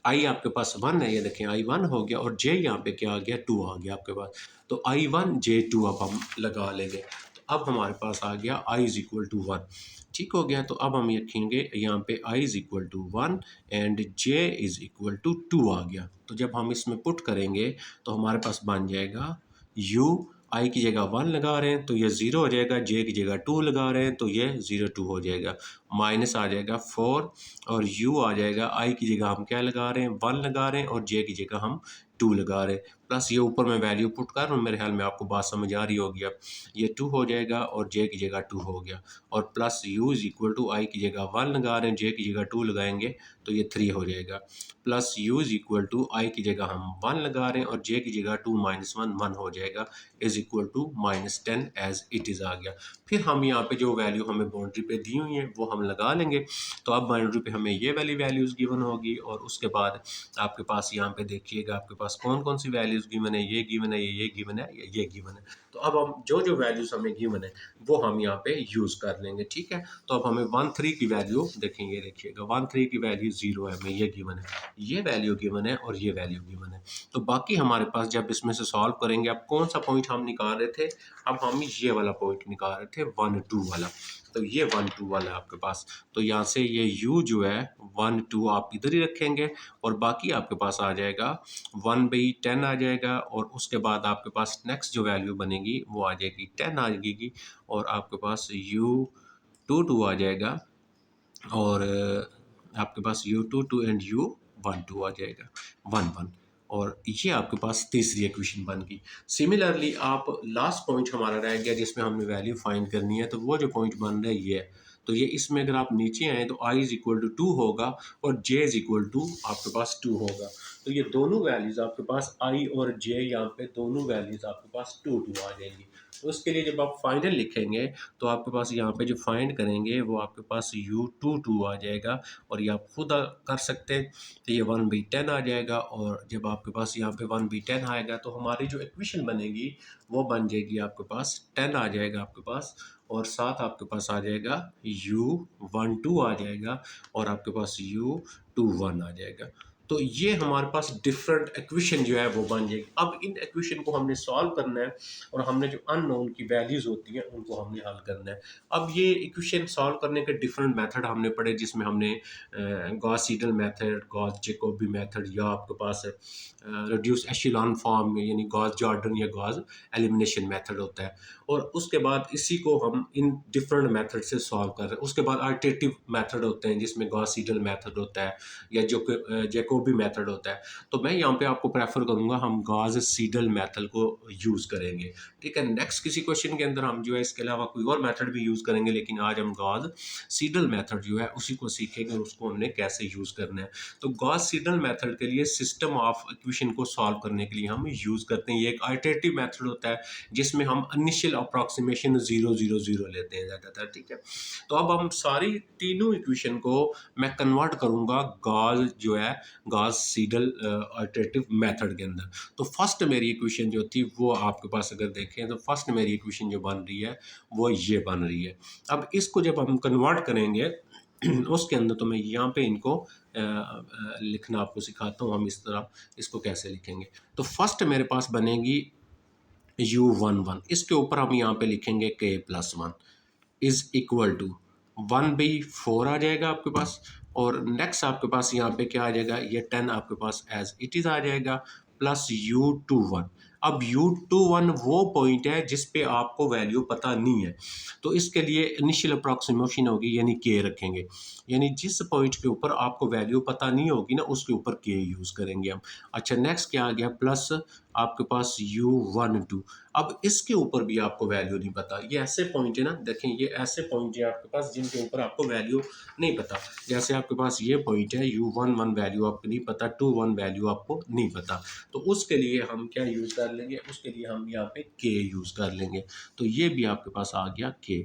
आई आपके पास 1 है, ये देखें आई 1 हो गया, और जे यहाँ पे क्या आ गया 2 आ गया आपके पास। तो आई 1 जे 2 अब हम लगा लेंगे, तो अब हमारे पास आ गया आई इज इक्वल टू 1। ठीक हो गया, तो अब हम लिखेंगे यहाँ पे i is equal to 1 and j is equal to 2 आ गया। तो जब हम इसमें पुट करेंगे तो हमारे पास बन जाएगा u, आई की जगह 1 लगा रहे हैं तो ये 0 हो जाएगा, जे की जगह 2 लगा रहे हैं तो ये 0 2 हो जाएगा, माइनस आ जाएगा 4, और u आ जाएगा, आई की जगह हम क्या लगा रहे हैं 1 लगा रहे हैं, और जे की जगह हम 2 लगा रहे हैं, प्लस ये ऊपर मैं वैल्यू पुट कर रहा हूँ, मेरे ख्याल में आपको बात समझ आ रही होगी। अब ये 2 हो जाएगा और जे की जगह 2 हो गया, और plus u is equal to i की जगह 1 लगा रहे हैं, जे की जगह 2 लगाएंगे तो ये 3 हो जाएगा, plus u is equal to i की जगह हम 1 लगा रहे हैं और जे की जगह 2 माइनस 1 1 हो जाएगा, is equal to -10 as it is आ गया। फिर हम यहाँ पे जो वैल्यू हमें बाउंड्री पे दी हुई है वो हम लगा लेंगे। तो अब बाउंड्री पे हमें ये वाली वैल्यूज़ गिवन होगी, और उसके बाद आपके पास यहाँ पे देखिएगा आपके पास कौन कौन सी वैल्यूज़ गिवन है, ये गिवन है, ये गिवन है, ये गिवन है। तो अब हम जो जो वैल्यूज़ हमें गिवन है वो हम यहाँ पे यूज़ कर लेंगे, ठीक है। तो अब हमें 1 3 की वैल्यू देखेंगे, देखिएगा 1 3 की वैल्यू 0 है, हमें ये गिवन है, ये वैल्यू गिवन है, और ये वैल्यू गिवन है। तो बाकी हमारे पास जब इसमें से सॉल्व करेंगे, अब कौन सा पॉइंट हम निकाल रहे थे, अब हम ये वाला पॉइंट निकाल रहे थे 1 2 वाला। तो ये 1 2 वाला है आपके पास, तो यहाँ से ये u जो है 1 2 आप इधर ही रखेंगे, और बाकी आपके पास आ जाएगा 1/10 आ जाएगा, और उसके बाद आपके पास नेक्स्ट जो वैल्यू बनेगी वो आ जाएगी 10 आ जाएगी, और आपके पास u 2 2 आ जाएगा, और आपके पास u2 एंड u12 आ जाएगा 1 1, और ये आपके पास तीसरी इक्वेशन बन गई। सिमिलरली आप लास्ट पॉइंट हमारा रह गया जिसमें हमने वैल्यू फाइंड करनी है, तो वो जो पॉइंट बन रहा है ये है। तो ये इसमें अगर आप नीचे आए तो i इज इक्वल टू 2 होगा और j इज इक्वल टू आपके पास 2 होगा। तो ये दोनों वैल्यूज आपके पास i और j, यहाँ पे दोनों वैल्यूज आपके पास 2 2 आ जाएंगी। तो उसके लिए जब आप फाइनल लिखेंगे तो आपके पास यहाँ पे जो फाइंड करेंगे वो आपके पास u2 आ जाएगा, और ये आप खुद कर सकते हैं। तो ये 1/10 आ जाएगा, और जब आपके पास यहाँ पे 1/10 आएगा तो हमारी जो इक्वेशन बनेगी वो बन जाएगी आपके पास 10 आ जाएगा आपके पास, और साथ आपके पास आ जाएगा u12 आ जाएगा, और आपके पास u21 आ जाएगा। तो ये हमारे पास डिफरेंट इक्वेशन जो है वो बन जाएगी। अब इन इक्वेशन को हमने सॉल्व करना है, और हमने जो अननोन की वैल्यूज होती हैं उनको हमने हल करना है। अब ये इक्वेशन सॉल्व करने के डिफरेंट मेथड हमने पढ़े, जिसमें हमने Gauss Seidel method, Gauss Jacobi method, या आपके पास रिड्यूस एशेलॉन फॉर्म में यानी गॉस जॉर्डन या गॉस एलिमिनेशन मेथड होता है, और उसके बाद इसी को हम इन डिफरेंट मेथड से सॉल्व कर रहे हैं। उसके बाद अल्टरनेटिव मेथड होते हैं जिसमें गॉस सीडल मेथड होता है या जो जैकोबी मेथड होता है। तो मैं यहाँ पे आपको प्रेफर करूँगा हम गॉस सीडल मेथड को यूज़ करेंगे, ठीक है। नेक्स्ट किसी क्वेश्चन के अंदर हम जो है इसके अलावा कोई और मेथड भी यूज़ करेंगे, लेकिन आज हम गॉस सीडल मेथड जो है उसी को सीखेंगे और उसको हमने कैसे यूज़ करना है। तो गॉस सीडल मेथड के लिए सिस्टम ऑफ इक्वेशन को सॉल्व करने के लिए हम यूज़ करते हैं। ये एक अल्टरनेटिव मेथड होता है जिसमें हम इनिशियल अप्रॉक्सीमेशन 0 0 0 लेते हैं ज़्यादातर, ठीक है। तो अब हम सारी तीनों इक्वेशन को मैं कन्वर्ट करूँगा गॉस जो है गॉस सीडल अल्टरनेटिव मेथड के अंदर। तो फर्स्ट मेरी इक्वेशन जो थी वो आपके पास अगर देखें तो फर्स्ट मेरी इक्वेशन जो बन रही है वो ये बन रही है। अब इसको जब हम कन्वर्ट करेंगे उसके अंदर, तो मैं यहाँ पे इनको लिखना आपको सिखाता हूँ, हम इस तरह इसको कैसे लिखेंगे। तो फर्स्ट मेरे पास बनेगी u11, इसके ऊपर हम यहाँ पे लिखेंगे k+1 इज इक्वल टू 1/4 आ जाएगा आपके पास, और नेक्स्ट आपके पास यहाँ पे क्या आ जाएगा, ये 10 आपके पास एज इट इज़ आ जाएगा, प्लस u21। अब u21 वो पॉइंट है जिस पे आपको वैल्यू पता नहीं है, तो इसके लिए इनिशियल अप्रॉक्सीमेशन होगी यानी k रखेंगे, यानी जिस पॉइंट के ऊपर आपको वैल्यू पता नहीं होगी ना उसके ऊपर k यूज़ करेंगे हम। अच्छा, नेक्स्ट क्या आ गया, प्लस आपके पास u12। अब इसके ऊपर भी आपको वैल्यू नहीं पता, ये ऐसे पॉइंट है ना, देखें ये ऐसे पॉइंट है आपके पास जिनके ऊपर आपको वैल्यू नहीं पता। जैसे आपके पास ये पॉइंट है u11 वैल्यू आपको नहीं पता, 21 वैल्यू आपको नहीं पता, तो उसके लिए हम क्या यूज़ कर लेंगे, उसके लिए हम यहाँ पे k यूज़ कर लेंगे। तो ये भी आपके पास आ गया k,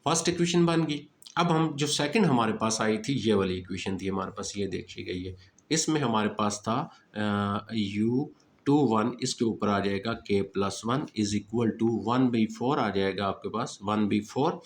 फर्स्ट इक्वेशन बन गई। अब हम जो सेकंड हमारे पास आई थी ये वाली इक्वेशन थी हमारे पास, ये देखी गई है। इसमें हमारे पास था u21, इसके ऊपर आ जाएगा k+1 इज इक्वल टू 1/4 आ जाएगा आपके पास 1/4।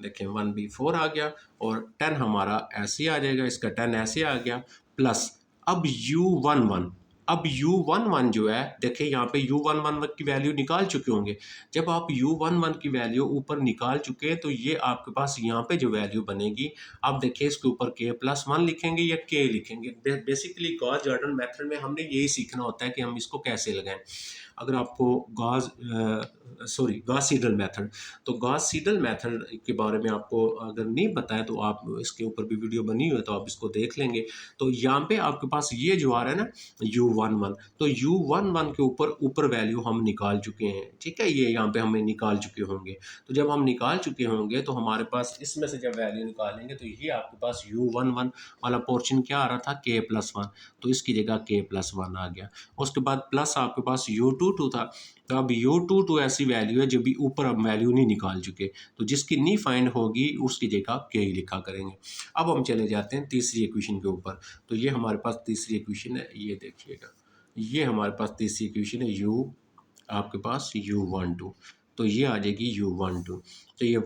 देखें 1/4 आ गया और 10 हमारा ऐसे आ जाएगा, इसका 10 ऐसे आ गया प्लस अब u11। अब u11 जो है देखिए यहाँ पे u11 की वैल्यू निकाल चुके होंगे। जब आप u11 की वैल्यू ऊपर निकाल चुके हैं तो ये आपके पास यहाँ पे जो वैल्यू बनेगी, आप देखिए इसके ऊपर k+1 लिखेंगे या k लिखेंगे। बेसिकली गॉस जॉर्डन मेथड में हमने यही सीखना होता है कि हम इसको कैसे लगाएं। अगर आपको गॉस सीडल मेथड, तो गॉस सीडल मेथड के बारे में आपको अगर नहीं पता है तो आप इसके ऊपर भी वीडियो बनी हुई है तो आप इसको देख लेंगे। तो यहाँ पे आपके पास ये जो आ रहा है ना u11, तो u11 के ऊपर ऊपर वैल्यू हम निकाल चुके हैं, ठीक है, ये यहाँ पे हमें निकाल चुके होंगे। तो जब हम निकाल चुके होंगे तो हमारे पास इसमें से जब वैल्यू निकालेंगे तो ये आपके पास u11 वाला पोर्शन क्या आ रहा था k+1, तो इसकी जगह k+1 आ गया। उसके बाद प्लस आपके पास u22 था, तो अब u22 ऐसी वैल्यू है जो भी ऊपर अब वैल्यू नहीं निकाल चुके, तो जिसकी नहीं फाइंड होगी उसकी जगह k ही लिखा करेंगे। अब हम चले जाते हैं तीसरी इक्वेशन के ऊपर। तो ये हमारे पास तीसरी इक्वेशन है, ये देखिएगा, ये हमारे पास तीसरी इक्वेशन है आपके पास u12, तो ये आ जाएगी u12। तो ये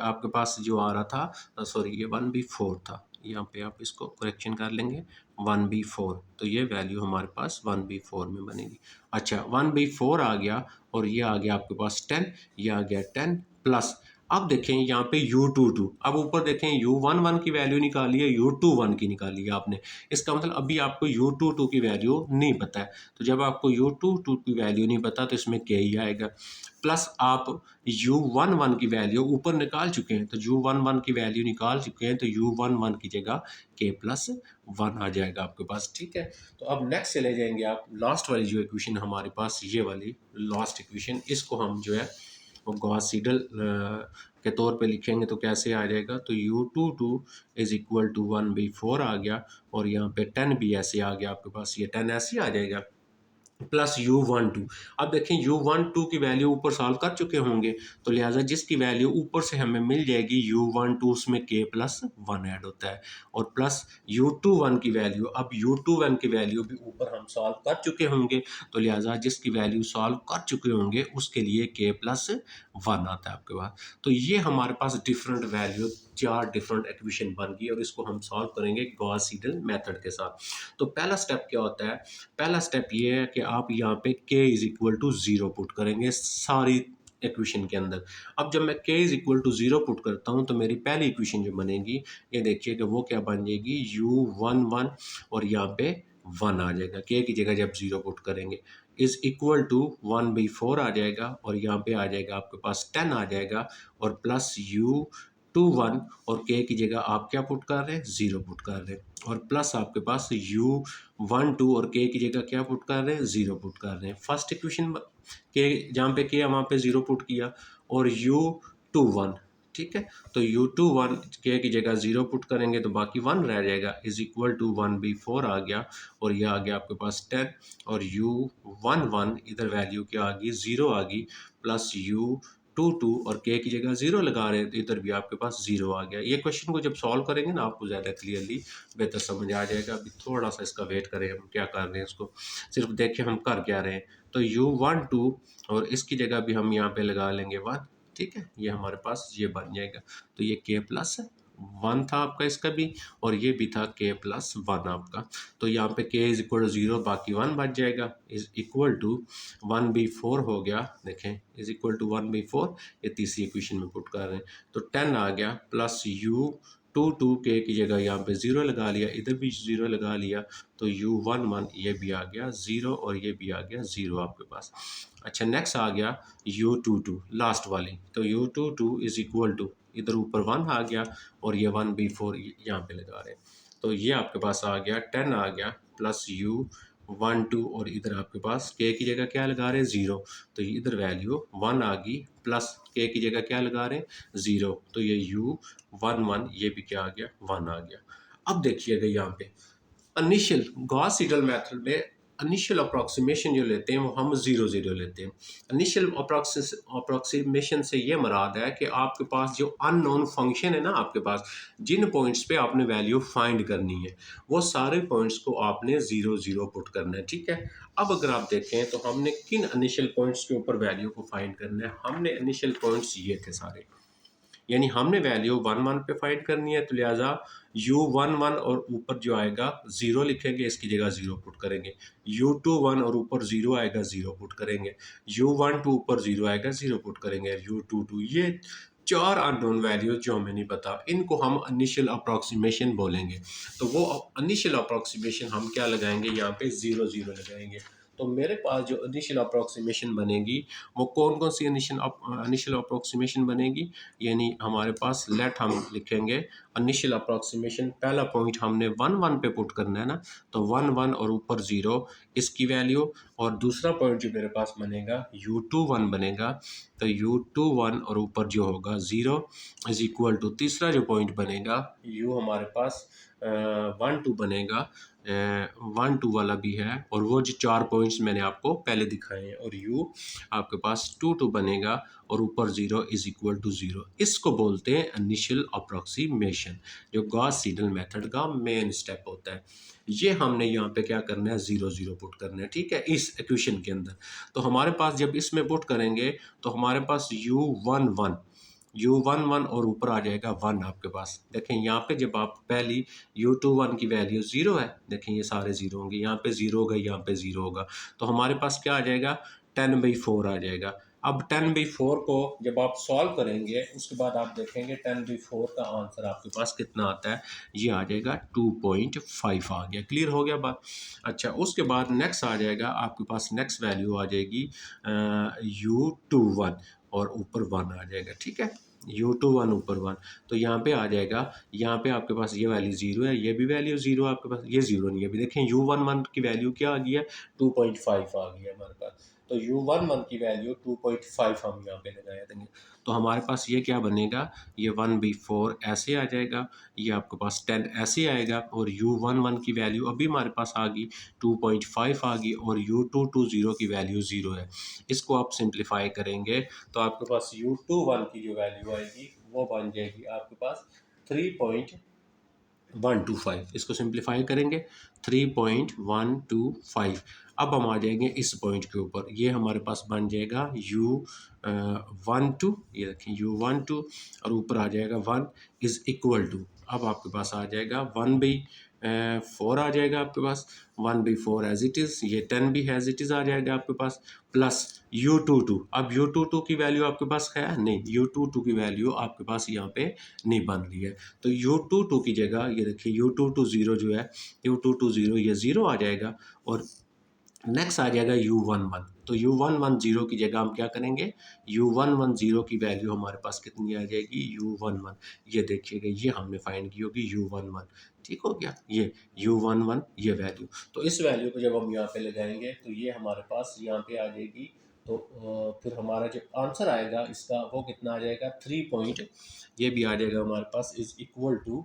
आपके पास जो आ रहा था, सॉरी ये 1/4 था, यहाँ पे आप इसको करेक्शन कर लेंगे 1/4, तो ये वैल्यू हमारे पास 1/4 में बनेगी। अच्छा 1/4 आ गया और ये आ गया आपके पास 10, ये आ गया 10 प्लस अब देखें यहाँ पे u22, अब ऊपर देखें u11 की वैल्यू निकाली है, u21 की निकाली है आपने। इसका मतलब अभी आपको u22 की वैल्यू नहीं पता है, तो जब आपको u22 की वैल्यू नहीं पता तो इसमें k ही आएगा। प्लस आप u11 की वैल्यू ऊपर निकाल चुके हैं, तो u11 की वैल्यू निकाल चुके हैं, तो u11 की जगह k+1 आ जाएगा आपके पास, ठीक है। तो अब नेक्स्ट चले जाएंगे आप लास्ट वाली जो इक्वेशन हमारे पास, ये वाली लास्ट इक्वेशन, इसको हम जो है वो गॉस सीडल के तौर पे लिखेंगे तो कैसे आ जाएगा, तो u22 इज इक्वल टू 1/4 आ गया और यहाँ पे 10 भी ऐसे आ गया आपके पास, ये 10 ऐसे आ जाएगा प्लस u12। अब देखें u12 की वैल्यू ऊपर सॉल्व कर चुके होंगे, तो लिहाजा जिसकी वैल्यू ऊपर से हमें मिल जाएगी u12 उसमें k+1 ऐड होता है और प्लस u21 की वैल्यू, अब u21 की वैल्यू भी ऊपर हम सॉल्व कर चुके होंगे, तो लिहाजा जिसकी वैल्यू सॉल्व कर चुके होंगे उसके लिए k+1 आता है आपके पास। तो ये हमारे पास डिफरेंट वैल्यू 4 डिफरेंट इक्वेशन बन गई और इसको हम सॉल्व करेंगे गॉस सीडल मेथड के साथ। तो पहला स्टेप क्या होता है, पहला स्टेप ये है कि आप यहाँ पे k is equal to 0 put करेंगे सारी इक्वेशन के अंदर। अब जब मैं k is equal to 0 put करता हूँ तो मेरी पहली इक्वेशन जो बनेगी, ये देखिए कि वो क्या बन जाएगी u11 और यहाँ पे 1 आ जाएगा, k की जगह जब 0 पुट करेंगे, इज इक्वल टू 1/4 आ जाएगा और यहाँ पे आ जाएगा आपके पास 10 आ जाएगा और प्लस u21 और k की जगह आप क्या पुट कर रहे हैं, 0 पुट कर रहे हैं और प्लस आपके पास u12 और k की जगह क्या पुट कर रहे हैं, 0 पुट कर रहे हैं। फर्स्ट इक्वेशन के जहाँ पे k वहाँ पे 0 पुट किया और u21, ठीक है, तो u21 k की जगह 0 पुट करेंगे तो बाकी 1 रह जाएगा, इज इक्वल टू 1/4 आ गया और ये आ गया आपके पास 10 और u11 इधर वैल्यू क्या आ गई, 0 आ गई प्लस u22 और k की जगह 0 लगा रहे हैं तो इधर भी आपके पास 0 आ गया। ये क्वेश्चन को जब सॉल्व करेंगे ना आपको ज़्यादा क्लियरली बेहतर समझ आ जाएगा। अभी थोड़ा सा इसका वेट करें, हम क्या कर रहे हैं इसको सिर्फ देखें हम कर क्या रहे हैं। तो u12 और इसकी जगह भी हम यहाँ पे लगा लेंगे 1, ठीक है, ये हमारे पास ये बन जाएगा। तो ये k+1 था आपका इसका भी और ये भी था k+1 आपका। तो यहाँ पे k इज इक्वल टू 0 बाकी 1 बच जाएगा, इज इक्वल टू 1/4 हो गया, देखें इज इक्वल टू 1/4, ये तीसरी इक्वेशन में पुट कर रहे हैं तो 10 आ गया प्लस u22 k की जगह यहाँ पे 0 लगा लिया, इधर भी 0 लगा लिया, तो u11 ये भी आ गया 0 और ये भी आ गया 0 आपके पास। अच्छा नेक्स्ट आ गया u22 लास्ट वाली, तो u22 इज इक्वल टू इधर ऊपर 1 आ गया और ये 1/4 यहाँ पे लगा रहे हैं, तो ये आपके पास आ गया 10 आ गया प्लस u12 और इधर आपके पास k की जगह क्या लगा रहे हैं, 0, तो इधर वैल्यू 1 आ गई प्लस k की जगह क्या लगा रहे हैं, 0, तो ये u11 ये भी क्या आ गया, 1 आ गया। अब देखिएगा यहाँ पे इनिशियल गॉस सीडल मेथड में इनिशियल अप्रॉक्सीमेशन जो लेते हैं वो हम 0 लेते हैं। इनिशियल अप्रॉक्सीमेशन से ये मराद है कि आपके पास जो अननोन फंक्शन है ना, आपके पास जिन पॉइंट्स पे आपने वैल्यू फाइंड करनी है वो सारे पॉइंट्स को आपने 0 पुट करना है, ठीक है। अब अगर आप देखें तो हमने किन इनिशियल पॉइंट्स के ऊपर वैल्यू को फाइंड करना है, हमने इनिशियल पॉइंट्स ये थे सारे, यानी हमने वैल्यू 1 1 पे फाइंड करनी है, तो लिहाजा u1 1 और ऊपर जो आएगा 0 लिखेंगे, इसकी जगह 0 पुट करेंगे। u2 1 और ऊपर 0 आएगा, 0 पुट करेंगे। u1 2 ऊपर 0 आएगा, 0 पुट करेंगे। u2 ये चार अननोन वैल्यूज जो हमें नहीं पता, इनको हम इनिशियल अप्रॉक्सीमेशन बोलेंगे। तो वो इनिशियल अप्रॉक्सीमेशन हम क्या लगाएंगे, यहाँ पे 0 लगाएंगे। तो मेरे पास जो इनिशियल अप्रॉक्सीमेशन बनेगी वो कौन कौन सी इनिशियल अप्रॉक्सीमेशन बनेगी, यानी हमारे पास लेट हम लिखेंगे इनिशियल अप्रॉक्सीमेशन, पहला पॉइंट हमने 1 1 पे पुट करना है ना, तो 1 1 और ऊपर 0 इसकी वैल्यू, और दूसरा पॉइंट जो मेरे पास बनेगा u2 1 बनेगा, तो u2 1 और ऊपर जो होगा 0 इज इक्वल टू तीसरा जो पॉइंट बनेगा u हमारे पास 1 2 बनेगा, 1 2 वाला भी है, और वो जो चार पॉइंट्स मैंने आपको पहले दिखाए हैं, और u आपके पास 2 2 बनेगा और ऊपर 0 इज इक्वल टू 0। इसको बोलते हैं इनिशियल अप्रॉक्सीमेशन, जो गॉस सीडल मेथड का मेन स्टेप होता है। ये हमने यहाँ पे क्या करना है, 0 पुट करना है, ठीक है, इस इक्वेशन के अंदर। तो हमारे पास जब इसमें पुट करेंगे तो हमारे पास u1 1 और ऊपर आ जाएगा 1 आपके पास। देखें यहाँ पे जब आप पहली u2 1 की वैल्यू 0 है, देखें ये सारे 0 होंगे, यहाँ पे 0 होगा, यहाँ पे 0 होगा, तो हमारे पास क्या आ जाएगा, 10/4 आ जाएगा। अब 10/4 को जब आप सॉल्व करेंगे उसके बाद आप देखेंगे 10/4 का आंसर आपके पास कितना आता है, ये आ जाएगा 2.5 आ गया। क्लियर हो गया बात। अच्छा, उसके बाद नेक्स्ट आ जाएगा आपके पास, नेक्स्ट वैल्यू आ जाएगी u2 1 और ऊपर 1 आ जाएगा, ठीक है, u2 1 ऊपर 1, तो यहाँ पे आ जाएगा, यहाँ पे आपके पास ये वैल्यू 0 है, ये भी वैल्यू 0 आपके पास, ये 0 नहीं है। अभी देखें u1 1 की वैल्यू क्या आ गई है, 2.5 आ गई है हमारे पास। तो u1 1 की वैल्यू 2.5 हम यहाँ पे लगा देंगे, तो हमारे पास ये क्या बनेगा, ये 1/4 ऐसे आ जाएगा, ये आपके पास 10 ऐसे आएगा, और u1 1 की वैल्यू अभी हमारे पास आ गई 2.5 आ गई, और u2 की वैल्यू 0 है। इसको आप सिंप्लीफाई करेंगे तो आपके पास u2 1 की जो वैल्यू आएगी वो बन जाएगी आपके पास 3.125। इसको सिंप्लीफाई करेंगे 3.125। अब हम आ जाएंगे इस पॉइंट के ऊपर, ये हमारे पास बन जाएगा u12, ये रखें u12 और ऊपर आ जाएगा 1 इज इक्वल टू, अब आपके पास आ जाएगा 1/4 आ जाएगा आपके पास, 1/4 एज इट इज़, ये 10 भी एज इट इज़ आ जाएगा आपके पास, प्लस u22। अब u22 की वैल्यू आपके पास है नहीं, u22 की वैल्यू आपके पास यहाँ पे नहीं बन रही है, तो u22 की जगह ये देखिए u22 0 जो है, u22 0 ये 0 आ जाएगा, और नेक्स्ट आ जाएगा u11। तो u11 0 की जगह हम क्या करेंगे, u11 0 की वैल्यू हमारे पास कितनी आ जाएगी, u11, ये देखिएगा, ये हमने फाइंड की होगी u11, ठीक हो गया, ये u11 ये वैल्यू। तो इस वैल्यू को जब हम यहाँ पे लगाएंगे तो ये हमारे पास यहाँ पे आ जाएगी, तो फिर हमारा जो आंसर आएगा इसका वो कितना आ जाएगा, 3 पॉइंट, ये भी आ जाएगा हमारे पास इज इक्वल टू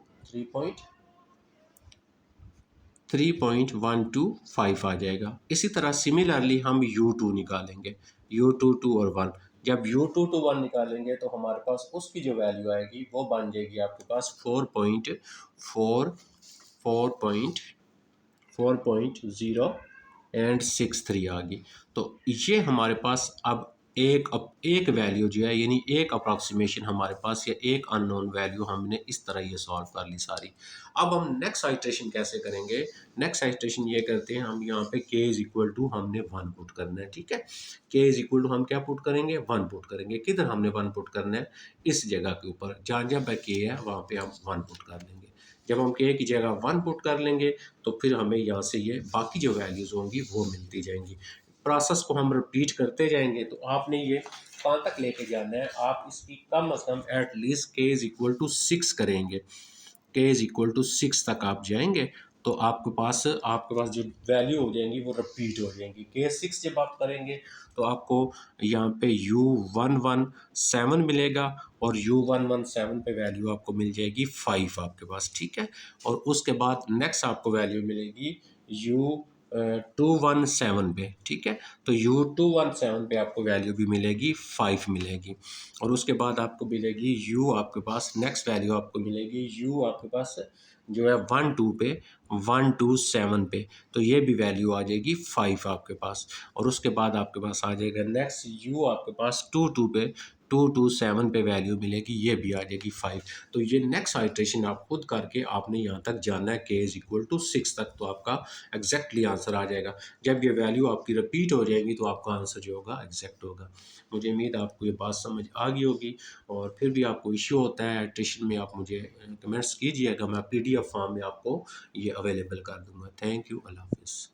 3.125 आ जाएगा। इसी तरह सिमिलरली हम u2 निकालेंगे, u22 और 1, जब u22 1 निकालेंगे तो हमारे पास उसकी जो वैल्यू आएगी वो बन जाएगी आपके पास 4.63 आ गई। तो ये हमारे पास अब एक वैल्यू जो है, यानी एक अप्रॉक्सीमेशन हमारे पास, या एक अननोन वैल्यू हमने इस तरह ये सॉल्व कर ली सारी। अब हम नेक्स्ट आइट्रेशन कैसे करेंगे, नेक्स्ट आइट्रेशन ये करते हैं, हम यहाँ पे k इज इक्वल टू हमने 1 पुट करना है, ठीक है, k इज इक्वल टू हम क्या पुट करेंगे, 1 पुट करेंगे। किधर हमने 1 पुट करना है, इस जगह के ऊपर, जहाँ जहाँ पे k है वहाँ पे हम 1 पुट कर देंगे। जब हम k की जगह 1 पुट कर लेंगे तो फिर हमें यहाँ से ये बाकी जो वैल्यूज होंगी वो मिलती जाएंगी। प्रोसेस को हम रिपीट करते जाएंगे, तो आपने ये कहाँ तक लेके जाना है, आप इसकी कम अज कम at least k is equal to 6 करेंगे, k इज इक्वल टू 6 तक आप जाएंगे, तो आपके पास जो वैल्यू हो जाएंगी वो रिपीट हो जाएंगी। k 6 जब आप करेंगे तो आपको यहाँ पे u117 मिलेगा, और u117 पे वैल्यू आपको मिल जाएगी 5 आपके पास, ठीक है, और उसके बाद नेक्स्ट आपको वैल्यू मिलेगी 217 पे, ठीक है। तो U217 पे आपको वैल्यू भी मिलेगी 5 मिलेगी, और उसके बाद आपको मिलेगी U आपके पास नेक्स्ट वैल्यू आपको मिलेगी U आपके पास जो है 12 पे 127 पे, तो ये भी वैल्यू आ जाएगी 5 आपके पास। और उसके बाद आपके पास आ जाएगा नेक्स्ट U आपके पास 22 पे 227 पे वैल्यू मिलेगी, ये भी आ जाएगी 5। तो ये नेक्स्ट आइट्रेशन आप खुद करके आपने यहाँ तक जाना है k इज इक्वल टू 6 तक, तो आपका एग्जैक्टली आंसर आ जाएगा। जब ये वैल्यू आपकी रिपीट हो जाएगी तो आपका आंसर जो होगा एग्जैक्ट होगा। मुझे उम्मीद है आपको ये बात समझ आ गई होगी, और फिर भी आपको इश्यू होता है आइट्रेशन में, आप मुझे कमेंट्स कीजिएगा, मैं PDF फॉर्म में आपको ये अवेलेबल कर दूंगा। थैंक यू, अल्लाह हाफिज़।